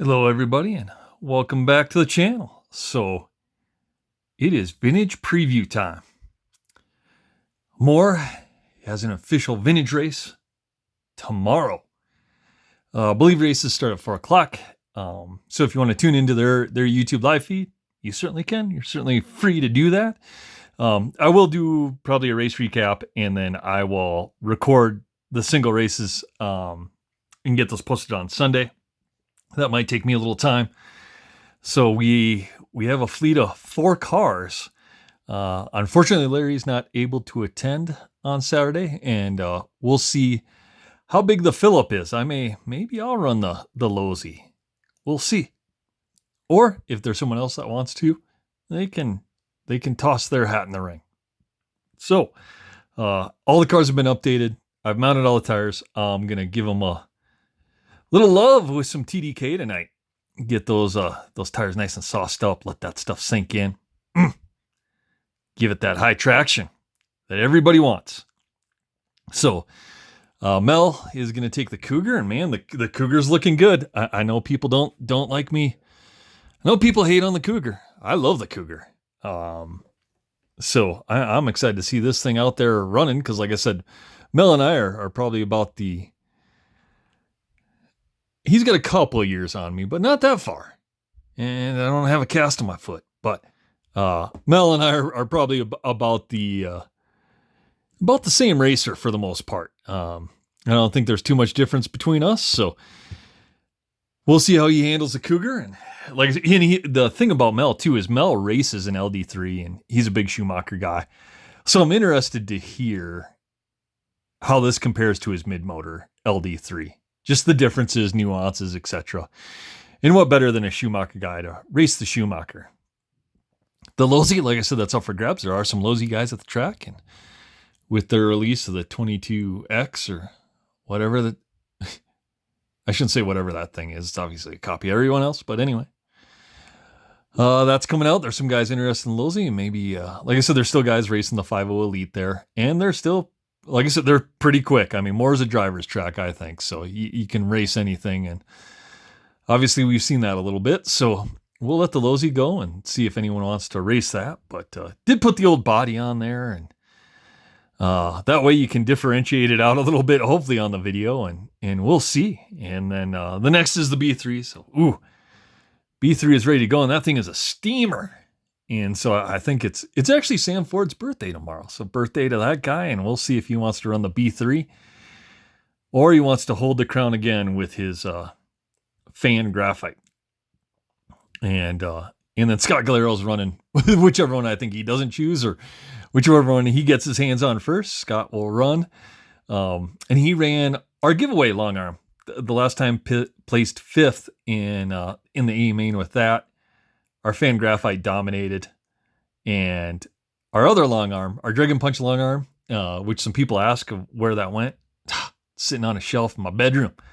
Hello, everybody, and welcome back to the channel. So, it is vintage preview time. MHOR has an official vintage race tomorrow. I believe races start at 4 o'clock. So if you want to tune into their YouTube live feed, you certainly can. You're certainly free to do that. I will do probably a race recap, and then I will record the single races and get those posted on Sunday. That might take me a little time. So we have a fleet of 4 cars. Unfortunately, Larry's not able to attend on Saturday, and we'll see how big the fill-up is. Maybe I'll run the Losey. We'll see. Or if there's someone else that wants to, they can toss their hat in the ring. So all the cars have been updated. I've mounted all the tires. I'm gonna give them a little love with some TDK tonight. Get those tires nice and sauced up. Let that stuff sink in. Give it that high traction that everybody wants. So Mel is going to take the Cougar, and man, the Cougar's looking good. I know people don't like me. I know people hate on the Cougar. I love the Cougar. So I'm excited to see this thing out there running, because like I said, Mel and I are probably about he's got a couple of years on me, but not that far. And I don't have a cast on my foot. But Mel and I are probably about the same racer for the most part. I don't think there's too much difference between us. So we'll see how he handles the Cougar. And like the thing about Mel too is Mel races an LD3, and he's a big Schumacher guy. So I'm interested to hear how this compares to his mid-motor LD3. Just the differences, nuances, etc. And what better than a Schumacher guy to race the Schumacher? The Losey, like I said, that's up for grabs. There are some Losey guys at the track, and with their release of the 22X or whatever I shouldn't say whatever that thing is. It's obviously a copy of everyone else, but anyway. That's coming out. There's some guys interested in Losey, and maybe, like I said, there's still guys racing the 5.0 Elite there, and they're still, like I said, they're pretty quick. I mean, more is a driver's track, I think. So you can race anything. And obviously we've seen that a little bit. So we'll let the Losey go and see if anyone wants to race that. But did put the old body on there. And that way you can differentiate it out a little bit, hopefully on the video. And we'll see. And then the next is the B3. So, B3 is ready to go. And that thing is a steamer. And so I think it's actually Sam Ford's birthday tomorrow. So birthday to that guy, and we'll see if he wants to run the B3 or he wants to hold the crown again with his Fan Graphite. And then Scott Galero's running whichever one I think he doesn't choose, or whichever one he gets his hands on first. Scott will run. And he ran our giveaway long arm. The last time placed 5th in the A main with that. Our Fan Graphite dominated, and our other long arm, our Dragon Punch long arm, which some people ask where that went, sitting on a shelf in my bedroom. I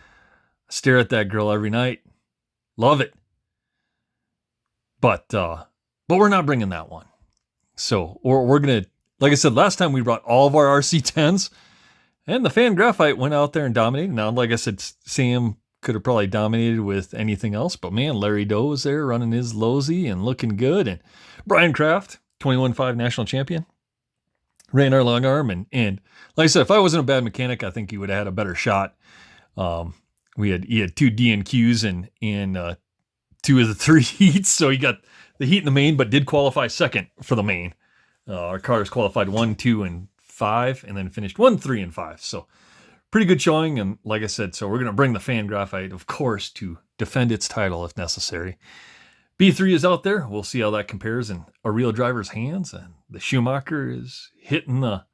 stare at that girl every night. Love it. But we're not bringing that one. So we're going to, like I said, last time we brought all of our RC10s, and the Fan Graphite went out there and dominated. Now, like I said, Sam could have probably dominated with anything else, but man, Larry Doe was there running his Losey and looking good. And Brian Kraft, 21.5 national champion, ran our long arm. And like I said, if I wasn't a bad mechanic, I think he would have had a better shot. He had 2 D&Qs in 2 of the 3 heats. So he got the heat in the main, but did qualify second for the main. Our cars qualified 1, 2, and 5, and then finished 1, 3, and 5. So pretty good showing, and like I said, so we're going to bring the Fan Graphite, of course, to defend its title if necessary. B3 is out there. We'll see how that compares in a real driver's hands, and the Schumacher is hitting the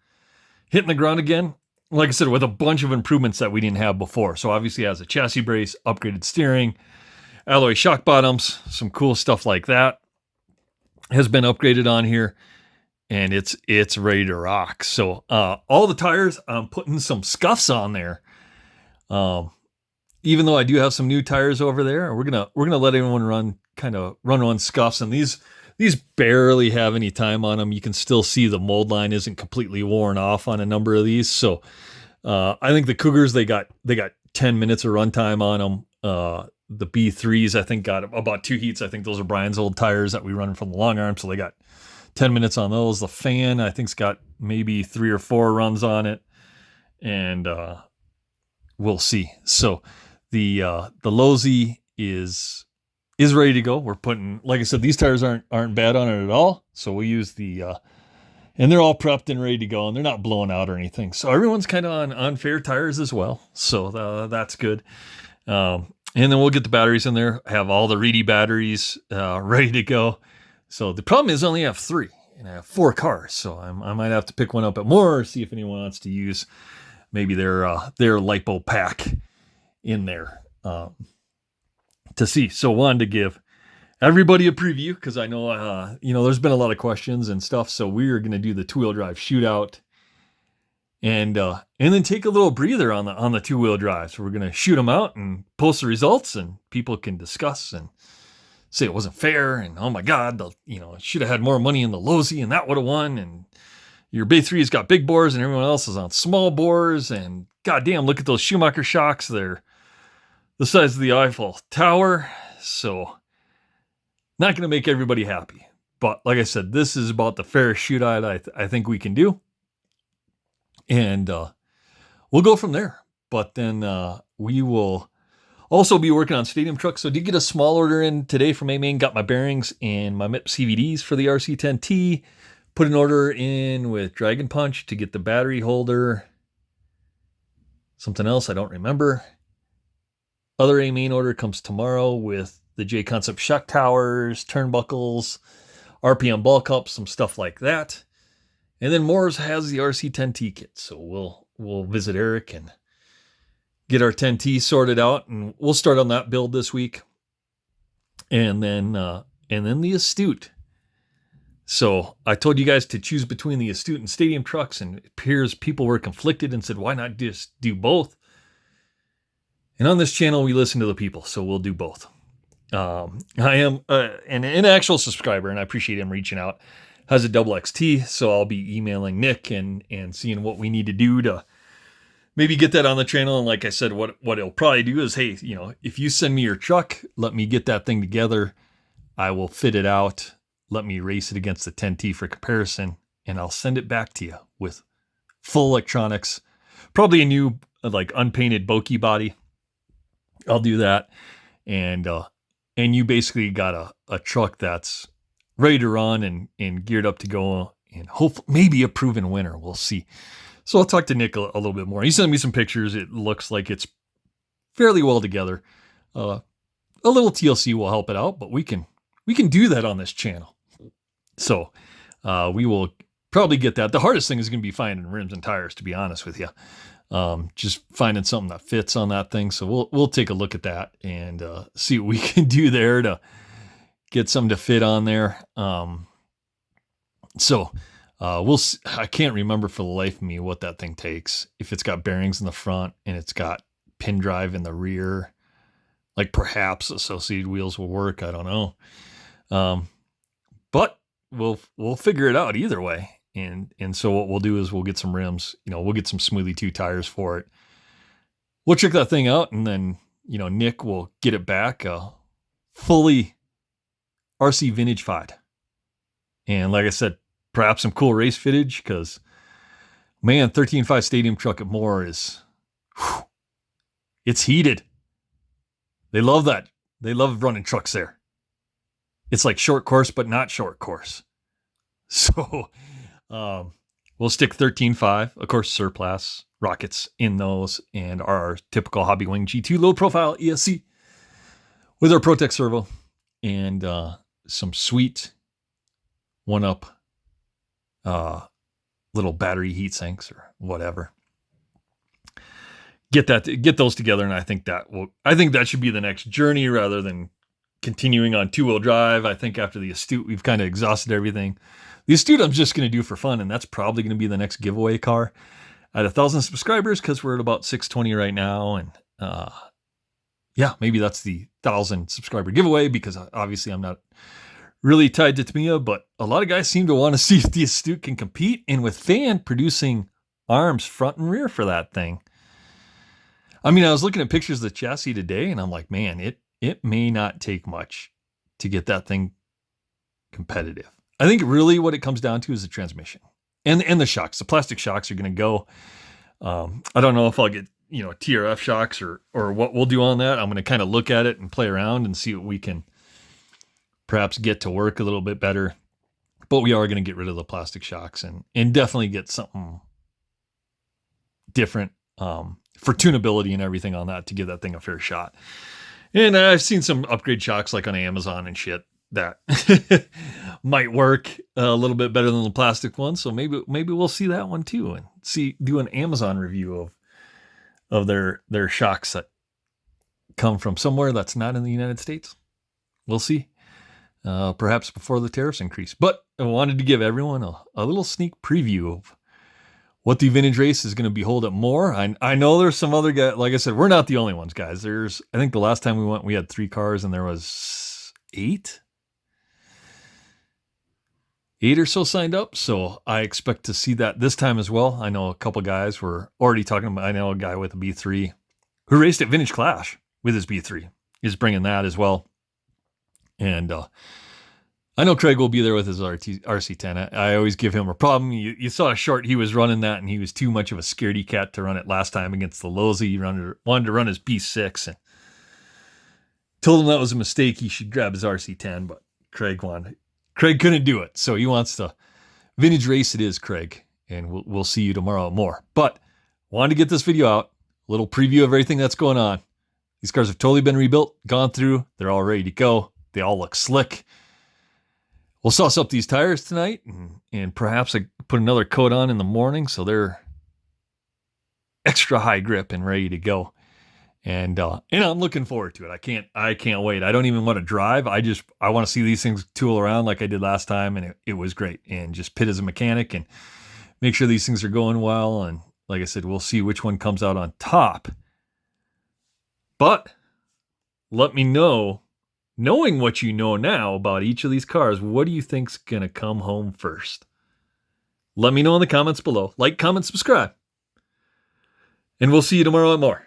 ground again. Like I said, with a bunch of improvements that we didn't have before. So obviously it has a chassis brace, upgraded steering, alloy shock bottoms, some cool stuff like that has been upgraded on here. And it's ready to rock. So all the tires, I'm putting some scuffs on there. Even though I do have some new tires over there, we're gonna let everyone run on scuffs. And these barely have any time on them. You can still see the mold line isn't completely worn off on a number of these. So I think the Cougars, they got 10 minutes of runtime on them. the B3s, I think, got about 2 heats. I think those are Brian's old tires that we run from the long arm, so they got 10 minutes on those. The Fan, I think, has got maybe 3 or 4 runs on it, and we'll see. So the Losi is ready to go. We're putting, like I said, these tires aren't bad on it at all. So we use the and they're all prepped and ready to go, and they're not blowing out or anything. So everyone's kind of on fair tires as well. So that's good. And then we'll get the batteries in there, have all the Reedy batteries ready to go. So the problem is I only have 3, and I have 4 cars. So I might have to pick one up at MHOR or see if anyone wants to use maybe their LiPo pack in there to see. So wanted to give everybody a preview because I know, there's been a lot of questions and stuff. So we are going to do the 2-wheel drive shootout. And then take a little breather on the 2-wheel drive. So we're going to shoot them out and post the results, and people can discuss and say it wasn't fair. And oh my God, should have had more money in the Losi and that would have won. And your B3's got big bores and everyone else is on small bores. And goddamn, look at those Schumacher shocks. They're the size of the Eiffel Tower. So not going to make everybody happy. But like I said, this is about the fairest shootout I think we can do. And we'll go from there. But then we will also be working on stadium trucks. So I did get a small order in today from A-Main. Got my bearings and my MIP CVDs for the RC10T. Put an order in with Dragon Punch to get the battery holder. Something else I don't remember. Other A-Main order comes tomorrow with the J-Concept shock towers, turnbuckles, RPM ball cups, some stuff like that. And then MHOR's has the RC10T kit. So we'll visit Eric and get our 10T sorted out, and we'll start on that build this week. And then the Astute. So I told you guys to choose between the Astute and stadium trucks, and it appears people were conflicted and said, why not just do both? And on this channel, we listen to the people, so we'll do both. I am an actual subscriber, and I appreciate him reaching out. Has a double XT, so I'll be emailing Nick and seeing what we need to do to maybe get that on the channel. And like I said, what he'll probably do is, hey, if you send me your truck, let me get that thing together. I will fit it out. Let me race it against the 10T for comparison, and I'll send it back to you with full electronics, probably a new unpainted Bokeh body. I'll do that, and you basically got a truck that's ready to run and geared up to go, and hopefully maybe a proven winner. We'll see. So I'll talk to Nick a little bit more. He sent me some pictures. It looks like it's fairly well together. A little TLC will help it out, but we can do that on this channel. So we will probably get that. The hardest thing is going to be finding rims and tires, to be honest with you. Just finding something that fits on that thing. So we'll take a look at that and see what we can do there to get something to fit on there. We'll see. I can't remember for the life of me what that thing takes. If it's got bearings in the front and it's got pin drive in the rear, like perhaps associated wheels will work. I don't know. But we'll figure it out either way. And so what we'll do is we'll get some rims, we'll get some Smoothie 2 tires for it. We'll check that thing out, and then, Nick will get it back, fully RC Vintage-fied. And like I said, perhaps some cool race footage, because, man, 13.5 stadium truck at MHOR is, it's heated. They love that. They love running trucks there. It's like short course, but not short course. So we'll stick 13.5, of course, surplus rockets in those, and our typical Hobby Wing G2 low profile ESC with our Protec servo and some sweet 1-up little battery heat sinks or whatever. Get those together, and I think that should be the next journey rather than continuing on 2-wheel drive. I think after the Astute, we've kind of exhausted everything. The Astute I'm just going to do for fun, and that's probably going to be the next giveaway car at 1,000 subscribers, because we're at about 620 right now. And maybe that's the 1,000 subscriber giveaway, because obviously I'm not really tied to Tamiya, but a lot of guys seem to want to see if the Astute can compete. And with Fan producing arms front and rear for that thing, I mean, I was looking at pictures of the chassis today, and I'm like, man, it it may not take much to get that thing competitive. I think really what it comes down to is the transmission and the shocks. The plastic shocks are going to go. I don't know if I'll get, TRF shocks or what we'll do on that. I'm going to kind of look at it and play around and see what we can perhaps get to work a little bit better. But we are going to get rid of the plastic shocks and definitely get something different for tunability and everything on that to give that thing a fair shot. And I've seen some upgrade shocks like on Amazon and shit that might work a little bit better than the plastic one. So maybe we'll see that one too and do an Amazon review of their shocks that come from somewhere that's not in the United States. We'll see. Perhaps before the tariffs increase. But I wanted to give everyone a little sneak preview of what the vintage race is going to behold at MHOR. I know there's some other guys. Like I said, we're not the only ones, guys. I think the last time we went, we had 3 cars and there was 8 or so signed up. So I expect to see that this time as well. I know a couple guys were already talking about, I know a guy with a B3 who raced at Vintage Clash with his B3 is bringing that as well. And I know Craig will be there with his RC10. I always give him a problem. You saw a short he was running that, and he was too much of a scaredy cat to run it last time against the Lozy. He wanted to run his B6 and told him that was a mistake. He should grab his RC10, but Craig couldn't do it. So he wants to vintage race. It is, Craig, and we'll see you tomorrow at MHOR. But wanted to get this video out, a little preview of everything that's going on. These cars have totally been rebuilt, gone through. They're all ready to go. They all look slick. We'll sauce up these tires tonight and perhaps I put another coat on in the morning so they're extra high grip and ready to go. And I'm looking forward to it. I can't wait. I don't even want to drive. I want to see these things tool around like I did last time, and it was great. And just pit as a mechanic and make sure these things are going well. And like I said, we'll see which one comes out on top. But let me know, knowing what you know now about each of these cars, what do you think's going to come home first? Let me know in the comments below. Like, comment, subscribe. And we'll see you tomorrow at MHOR.